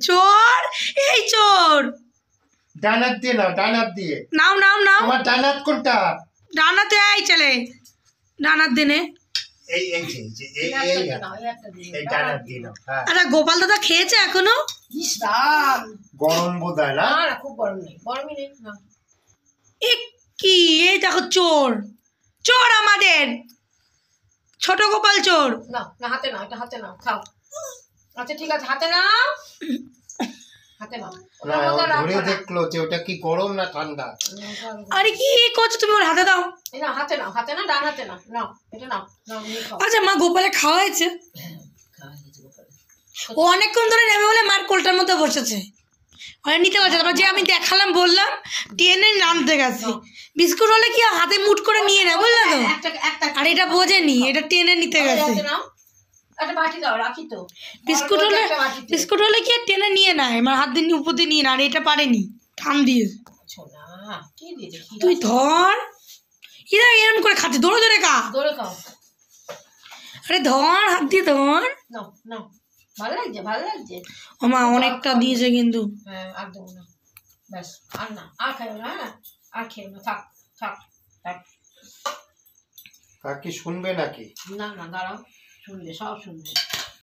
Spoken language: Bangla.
চোর, এই চোর। ডানাত দিয়ে নাও, ডানাত দিয়ে নাও নাও নাও। তোমার ডানাত কোনটা? ডানাতে এই চলে, ডানাত দিনে। এই এই যে এই ডানাত দিয়ে নাও। হ্যাঁ আচ্ছা গোপাল দাদা খেয়েছে এখনো? গরম বোধহয় না? না খুব গরম নেই, গরমই নেই না। এ কি, এই দেখো চোর, চোর আমাদের ছোট গোপাল চোর। না না হাতে নাও, এটা হাতে নাও, খাও। আচ্ছা ঠিক আছে, হাতে নাও, হাতে নাও। না ও ধরে দেখলো যে ওটা কি গরম না ঠান্ডা। আরে কি করছো তুমি, ওর হাতে দাও। এই নাও, হাতে নাও, হাতে না, ডান হাতে নাও, নাও এটা নাও, নাও নিয়ে খাও। আচ্ছা মা গোপালে খাওয়া হয়েছে? ও অনেকক্ষণ ধরে নেবে বলে মার কোলটার মধ্যে বসেছে, নিতে পারছে। তারপর যে আমি দেখালাম বললাম টেনে নামতে গেছে। বিস্কুট হলে কি হাতে মুট করে নিয়ে নেয়, বুঝলে তো? আর এটা বোঝেনি, এটা টেনে নিতে গেছে। একটা বাটি দাও, রাখি তো। বিস্কুট হলে কি আর টেনে নিয়ে নেয়, আমার হাত দিয়ে উপর দিয়ে নিয়ে না। আর এটা পারেনি, টান দিয়ে। তুই ধর, এরা এরম করে খাচ্ছে, দৌড়ে দৌড়ে খা। দৌড়ে খাও। আরে ধর, হাত দিয়ে ধর। নাও নাও, ভালো লাগছে, ভালো লাগছে। ও মা অনেকটা দিয়েছে কিন্তু। হ্যাঁ আর দেবো না, ব্যাস আর না, আর খাইও না। হ্যাঁ আর খেও না, থাক থাক থাক। আর কি শুনবে নাকি? না না দাঁড়াও, শুনবে, সব শুনবে।